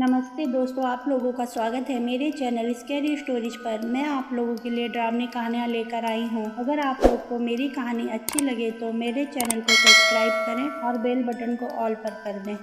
नमस्ते दोस्तों, आप लोगों का स्वागत है मेरे चैनल स्कैरी स्टोरीज पर। मैं आप लोगों के लिए ड्रामे कहानियाँ लेकर आई हूँ। अगर आप लोग को मेरी कहानी अच्छी लगे तो मेरे चैनल को सब्सक्राइब करें और बेल बटन को ऑल पर कर दें।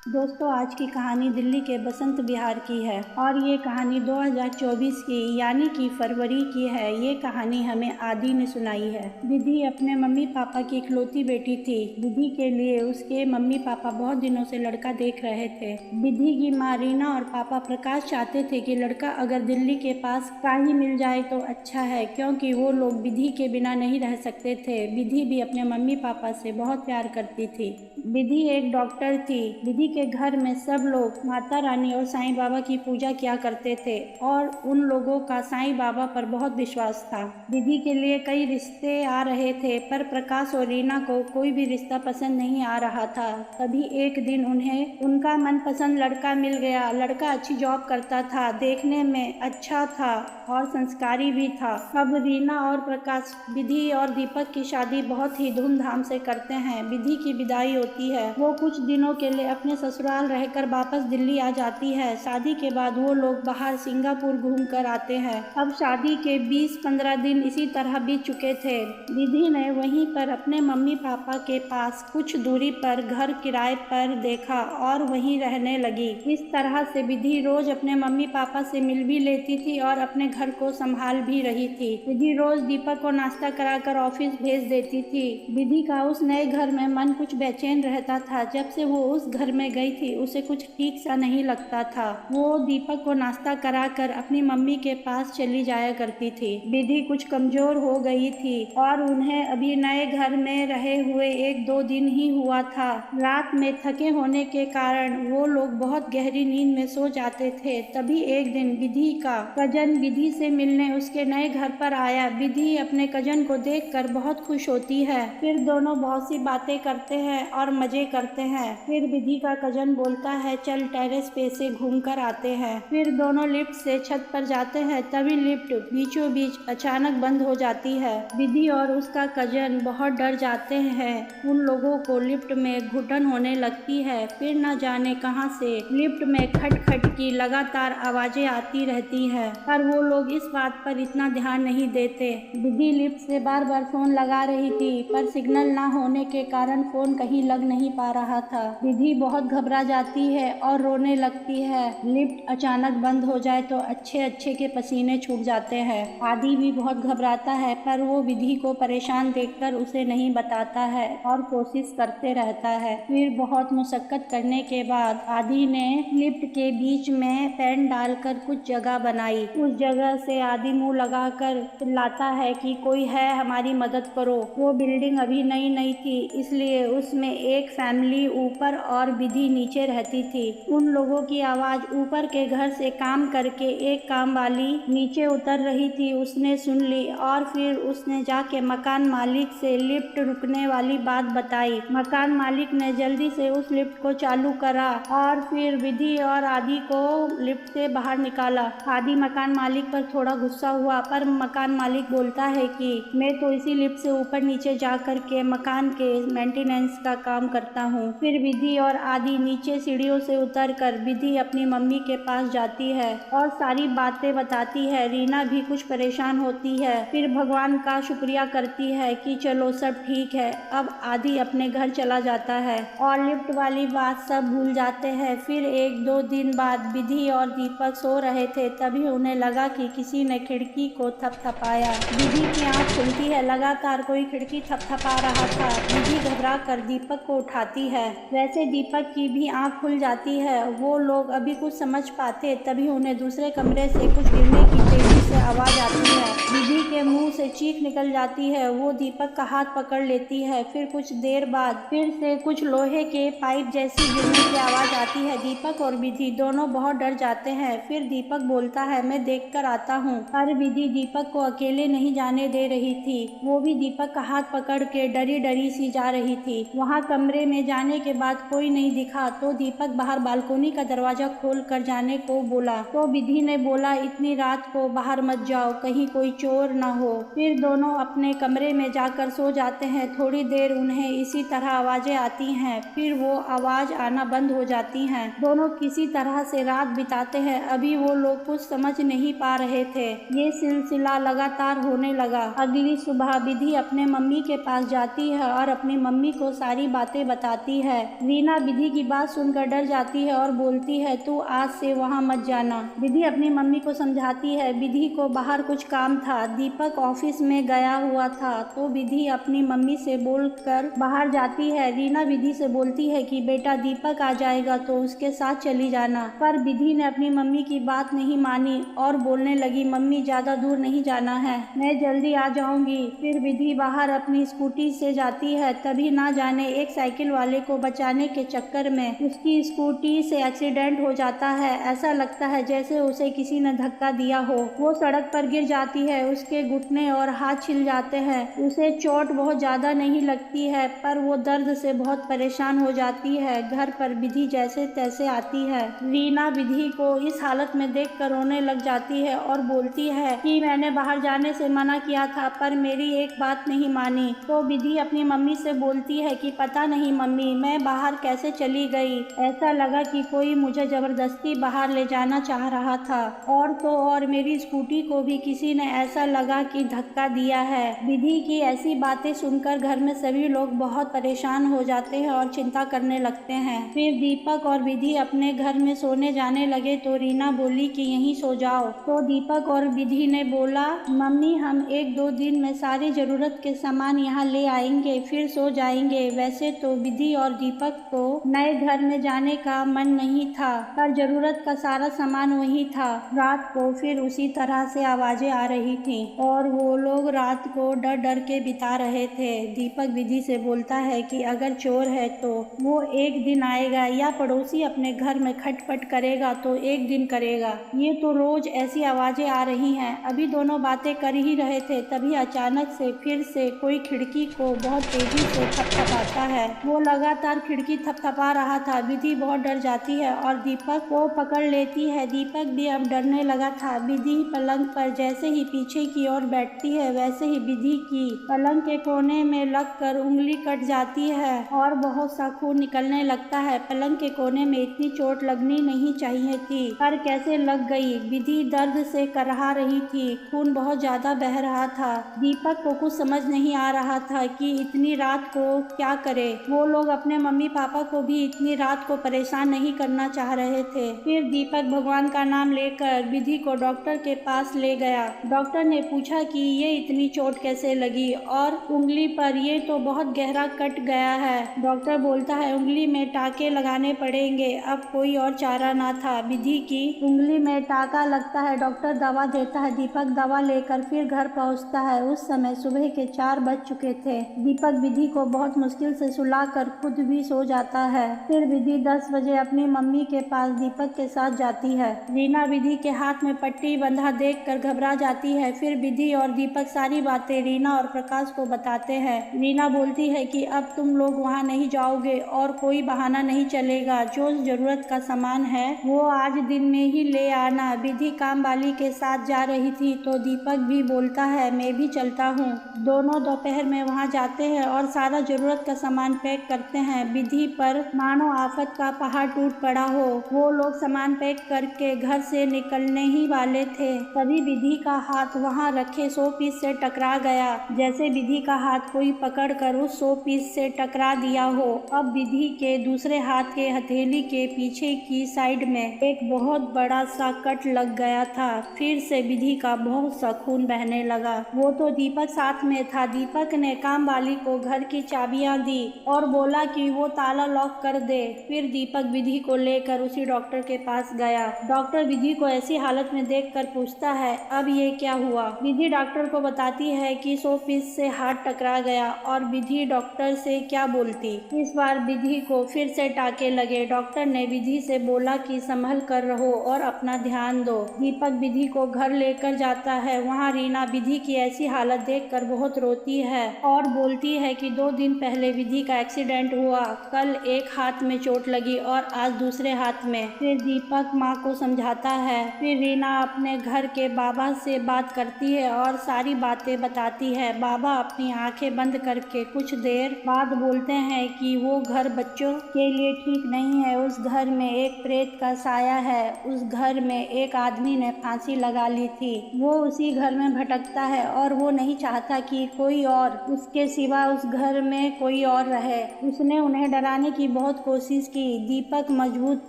दोस्तों, आज की कहानी दिल्ली के बसंत विहार की है और ये कहानी 2024 की यानी कि फरवरी की है। ये कहानी हमें आदि ने सुनाई है। विधि अपने मम्मी पापा की इकलौती बेटी थी। विधि के लिए उसके मम्मी पापा बहुत दिनों से लड़का देख रहे थे। विधि की माँ रीना और पापा प्रकाश चाहते थे कि लड़का अगर दिल्ली के पास का ही मिल जाए तो अच्छा है, क्योंकि वो लोग विधि के बिना नहीं रह सकते थे। विधि भी अपने मम्मी पापा से बहुत प्यार करती थी। विधि एक डॉक्टर थी। विधि के घर में सब लोग माता रानी और साईं बाबा की पूजा किया करते थे और उन लोगों का साईं बाबा पर बहुत विश्वास था। विधि के लिए कई रिश्ते आ रहे थे, पर प्रकाश और रीना को कोई भी रिश्ता पसंद नहीं आ रहा था। तभी एक दिन उन्हें उनका मनपसंद लड़का मिल गया। लड़का अच्छी जॉब करता था, देखने में अच्छा था और संस्कारी भी था। अब रीना और प्रकाश विधि और दीपक की शादी बहुत ही धूमधाम से करते हैं। विधि की विदाई होती है। वो कुछ दिनों के लिए अपने ससुराल रहकर वापस दिल्ली आ जाती है। शादी के बाद वो लोग बाहर सिंगापुर घूम कर आते हैं। अब शादी के 20-15 दिन इसी तरह बीत चुके थे। विधि ने वहीं पर अपने मम्मी पापा के पास कुछ दूरी पर घर किराए पर देखा और वहीं रहने लगी। इस तरह से विधि रोज अपने मम्मी पापा से मिल भी लेती थी और अपने घर को संभाल भी रही थी। विधि रोज दीपक को नाश्ता कराकर ऑफिस भेज देती थी। विधि का उस नए घर में मन कुछ बेचैन रहता था। जब से वो उस घर में गई थी उसे कुछ ठीक सा नहीं लगता था। वो दीपक को नाश्ता कराकर अपनी मम्मी के पास चली जाया करती थी। विधि कुछ कमजोर हो गई थी और उन्हें अभी नए घर में रहे हुए 1-2 दिन ही हुआ था। रात में थके होने के कारण वो लोग बहुत गहरी नींद में सो जाते थे। तभी एक दिन विधि का कजन विधि से मिलने उसके नए घर पर आया। विधि अपने कजन को देखकर बहुत खुश होती है। फिर दोनों बहुत सी बातें करते हैं और मजे करते हैं। फिर विधि का कजन बोलता है, चल टेरेस पे से घूम कर आते हैं। फिर दोनों लिफ्ट से छत पर जाते हैं। तभी लिफ्ट बीचों बीच अचानक बंद हो जाती है। विधि और उसका कजन बहुत डर जाते हैं। उन लोगों को लिफ्ट में घुटन होने लगती है। फिर न जाने कहां से लिफ्ट में खट खट की लगातार आवाजें आती रहती है, पर वो लोग इस बात पर इतना ध्यान नहीं देते। विधि लिफ्ट से बार बार फोन लगा रही थी, पर सिग्नल ना होने के कारण फोन कहीं लग नहीं पा रहा था। विधि बहुत घबरा जाती है और रोने लगती है। लिफ्ट अचानक बंद हो जाए तो अच्छे अच्छे के पसीने छूट जाते हैं। आदि भी बहुत घबराता है, पर वो विधि को परेशान देखकर उसे नहीं बताता है और कोशिश करते रहता है। फिर बहुत मुशक्कत करने के बाद आदि ने लिफ्ट के बीच में पैन डालकर कुछ जगह बनाई। उस जगह से आदि मुंह लगाकर चिल्लाता है कि कोई है, हमारी मदद करो। वो बिल्डिंग अभी नई नई थी, इसलिए उसमें एक फैमिली ऊपर और विधि नीचे रहती थी। उन लोगों की आवाज ऊपर के घर से काम करके एक काम वाली नीचे उतर रही थी, उसने सुन ली और फिर उसने जाके मकान मालिक से लिफ्ट रुकने वाली बात बताई। मकान मालिक ने जल्दी से उस लिफ्ट को चालू करा और फिर विधि और आदि को लिफ्ट से बाहर निकाला। आदि मकान मालिक पर थोड़ा गुस्सा हुआ, पर मकान मालिक बोलता है कि मैं तो इसी लिफ्ट से ऊपर नीचे जा कर के मकान के मेंटेनेंस का काम करता हूँ। फिर विधि और आदि नीचे सीढ़ियों से उतरकर विधि अपनी मम्मी के पास जाती है और सारी बातें बताती है। रीना भी कुछ परेशान होती है, फिर भगवान का शुक्रिया करती है कि चलो सब ठीक है। अब आदि अपने घर चला जाता है और लिफ्ट वाली बात सब भूल जाते हैं। फिर 1-2 दिन बाद विधि और दीपक सो रहे थे, तभी उन्हें लगा कि किसी ने खिड़की को थपथपाया। विधि की आंख खुलती है, लगातार कोई खिड़की थपथपा रहा था। विधि घबरा कर दीपक को उठाती है। वैसे दीपक की भी आंख खुल जाती है। वो लोग अभी कुछ समझ पाते, तभी उन्हें दूसरे कमरे से कुछ गिरने की तेजी से आवाज आती है। विधि के मुंह से चीख निकल जाती है। वो दीपक का हाथ पकड़ लेती है। फिर कुछ देर बाद फिर से कुछ लोहे के पाइप जैसी गिरने की आवाज आती है। दीपक और विधि दोनों बहुत डर जाते हैं। फिर दीपक बोलता है, मैं देख कर आता हूँ। पर विधि दीपक को अकेले नहीं जाने दे रही थी। वो भी दीपक का हाथ पकड़ के डरी डरी सी जा रही थी। वहाँ कमरे में जाने के बाद कोई नहीं दिखा तो दीपक बाहर बालकोनी का दरवाजा खोल कर जाने को बोला, तो विधि ने बोला, इतनी रात को बाहर मत जाओ, कहीं कोई चोर न हो। फिर दोनों अपने कमरे में जाकर सो जाते हैं। थोड़ी देर उन्हें इसी तरह आवाजें आती हैं, फिर वो आवाज आना बंद हो जाती हैं। दोनों किसी तरह से रात बिताते हैं। अभी वो लोग कुछ समझ नहीं पा रहे थे। ये सिलसिला लगातार होने लगा। अगली सुबह विधि अपने मम्मी के पास जाती है और अपनी मम्मी को सारी बातें बताती है। रीना विधि की बात सुनकर डर जाती है और बोलती है, तू आज से वहाँ मत जाना। विधि अपनी मम्मी को समझाती है। विधि को बाहर कुछ काम था, दीपक ऑफिस में गया हुआ था, तो विधि अपनी मम्मी से बोलकर बाहर जाती है। रीना विधि से बोलती है कि बेटा दीपक आ जाएगा तो उसके साथ चली जाना, पर विधि ने अपनी मम्मी की बात नहीं मानी और बोलने लगी, मम्मी ज्यादा दूर नहीं जाना है, मैं जल्दी आ जाऊंगी। फिर विधि बाहर अपनी स्कूटी से जाती है। तभी ना जाने एक साइकिल वाले को बचाने के चक्कर में उसकी स्कूटी से एक्सीडेंट हो जाता है। ऐसा लगता है जैसे उसे किसी ने धक्का दिया हो। वो सड़क पर गिर जाती है। उसके घुटने और हाथ छिल जाते हैं। उसे चोट बहुत ज्यादा नहीं लगती है, पर वो दर्द से बहुत परेशान हो जाती है। घर पर विधि जैसे तैसे आती है। रीना विधि को इस हालत में देखकर रोने लग जाती है और बोलती है कि मैंने बाहर जाने से मना किया था, पर मेरी एक बात नहीं मानी। तो विधि अपनी मम्मी से बोलती है कि पता नहीं मम्मी, मैं बाहर कैसे चली गई, ऐसा लगा कि कोई मुझे जबरदस्ती बाहर ले जाना चाह रहा था, और तो और मेरी स्कूटी को भी किसी ने ऐसा लगा कि धक्का दिया है। विधि की ऐसी बातें सुनकर घर में सभी लोग बहुत परेशान हो जाते हैं और चिंता करने लगते हैं। फिर दीपक और विधि अपने घर में सोने जाने लगे तो रीना बोली कि यहीं सो जाओ। तो दीपक और विधि ने बोला, मम्मी हम 1-2 दिन में सारी जरूरत के सामान यहाँ ले आएंगे, फिर सो जाएंगे। वैसे तो विधि और दीपक को नए घर में जाने का मन नहीं था, पर जरूरत का सारा सामान वही था। रात को फिर उसी तरह से आवाजें आ रही थी और वो लोग रात को डर डर के बिता रहे थे। दीपक विधि से बोलता है कि अगर चोर है तो वो एक दिन आएगा, या पड़ोसी अपने घर में खटपट करेगा तो एक दिन करेगा, ये तो रोज ऐसी आवाजें आ रही हैं। अभी दोनों बातें कर ही रहे थे, तभी अचानक से फिर से कोई खिड़की को बहुत तेजी से थपथपाता है। वो लगातार खिड़की थपथपा रहा था। विधि बहुत डर जाती है और दीपक को पकड़ लेती है। दीपक भी अब डरने लगा था। विधि पलंग पर जैसे ही पीछे की ओर बैठती है, वैसे ही विधि की पलंग के कोने में लगकर उंगली कट जाती है और बहुत सा खून निकलने लगता है। पलंग के कोने में इतनी चोट लगनी नहीं चाहिए थी, पर कैसे लग गई। विधि दर्द से करहा रही थी, खून बहुत ज्यादा बह रहा था। दीपक को कुछ समझ नहीं आ रहा था कि इतनी रात को क्या करे। वो लोग अपने मम्मी पापा को भी इतनी रात को परेशान नहीं करना चाह रहे थे। फिर दीपक भगवान का नाम लेकर विधि को डॉक्टर के पास ले गया। डॉक्टर ने पूछा कि ये इतनी चोट कैसे लगी, और उंगली पर ये तो बहुत गहरा कट गया है। डॉक्टर बोलता है उंगली में टाके लगाने पड़ेंगे, अब कोई और चारा ना था। विधि की उंगली में टाका लगता है। डॉक्टर दवा देता है। दीपक दवा लेकर फिर घर पहुंचता है। उस समय सुबह के 4 बज चुके थे। दीपक विधि को बहुत मुश्किल से सुलाकर खुद भी सो जाता है। फिर विधि 10 बजे अपनी मम्मी के पास दीपक के साथ जाती है। रीना विधि के हाथ में पट्टी बंधा देखकर घबरा जाती है। फिर विधि और दीपक सारी बातें रीना और प्रकाश को बताते हैं। रीना बोलती है कि अब तुम लोग वहाँ नहीं जाओगे और कोई बहाना नहीं चलेगा। जो जरूरत का सामान है वो आज दिन में ही ले आना। विधि काम वाली के साथ जा रही थी तो दीपक भी बोलता है मैं भी चलता हूँ। दोनों दोपहर में वहाँ जाते हैं और सारा जरूरत का सामान पैक करते हैं। विधि पर मानो आफत का पहाड़ टूट पड़ा हो। वो लोग सामान पैक करके घर से निकलने ही वाले थे, तभी विधि का हाथ वहाँ रखे 100 पीस से टकरा गया, जैसे विधि का हाथ कोई पकड़कर उस 100 पीस से टकरा दिया हो। अब विधि के दूसरे हाथ के हथेली के पीछे की साइड में एक बहुत बड़ा सा कट लग गया था। फिर से विधि का बहुत सा खून बहने लगा। वो तो दीपक साथ में था। दीपक ने काम वाली को घर की चाबियां दी और बोला कि वो ताला लॉक कर दे। फिर दीपक विधि को लेकर उसी डॉक्टर के पास गया। डॉक्टर विधि को ऐसी हालत में देखकर पूछता है अब ये क्या हुआ। विधि डॉक्टर को बताती है कि 100 पीस से हाथ टकरा गया, और विधि डॉक्टर से क्या बोलती। इस बार विधि को फिर से टाके लगे। डॉक्टर ने विधि से बोला कि संभल कर रहो और अपना ध्यान दो। दीपक विधि को घर लेकर जाता है। वहाँ रीना विधि की ऐसी हालत देखकर बहुत रोती है और बोलती है कि 2 दिन पहले विधि का एक्सीडेंट हुआ, कल एक हाथ में चोट लगी और आज दूसरे हाथ में। फिर दीपक माँ को समझाता है। फिर रीना अपने घर के करके बाबा से बात करती है और सारी बातें बताती है। बाबा अपनी आंखें बंद करके कुछ देर बाद बोलते हैं कि वो घर बच्चों के लिए ठीक नहीं है। उस घर में एक प्रेत का साया है। उस घर में एक आदमी ने फांसी लगा ली थी। वो उसी घर में भटकता है और वो नहीं चाहता कि कोई और उसके सिवा उस घर में कोई और रहे। उसने उन्हें डराने की बहुत कोशिश की। दीपक मजबूत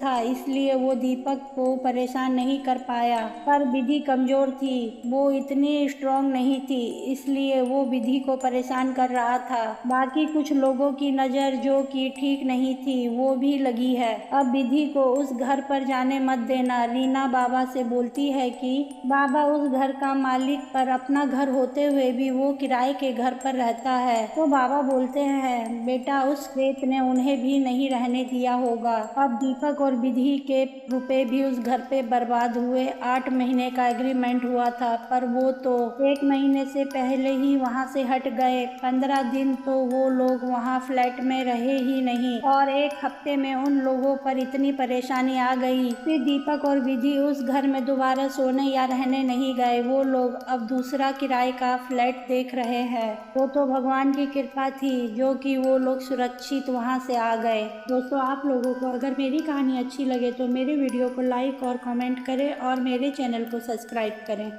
था, इसलिए वो दीपक को परेशान नहीं कर पाया। पर विधि कमजोर थी, वो इतनी स्ट्रांग नहीं थी, इसलिए वो विधि को परेशान कर रहा था। बाकी कुछ लोगों की नज़र जो कि ठीक नहीं थी वो भी लगी है। अब विधि को उस घर पर जाने मत देना। रीना बाबा से बोलती है कि बाबा उस घर का मालिक, पर अपना घर होते हुए भी वो किराए के घर पर रहता है। तो बाबा बोलते हैं बेटा उस प्रेत ने उन्हें भी नहीं रहने दिया होगा। अब दीपक और विधि के रुपए भी उस घर पे बर्बाद हुए। 8 महीने का एग्रीमेंट हुआ था, पर वो तो 1 महीने से पहले ही वहाँ से हट गए। 15 दिन तो वो लोग वहाँ फ्लैट में रहे ही नहीं और 1 हफ्ते में उन लोगों पर इतनी परेशानी आ गई। फिर दीपक और विधि उस घर में दोबारा सोने या रहने नहीं गए। वो लोग अब दूसरा किराए का फ्लैट देख रहे हैं। वो तो भगवान की कृपा थी जो कि वो लोग सुरक्षित वहाँ से आ गए। दोस्तों, आप लोगों को अगर मेरी कहानी अच्छी लगे तो मेरे वीडियो को लाइक और कमेंट करें और मेरे चैनल को सब्सक्राइब करें।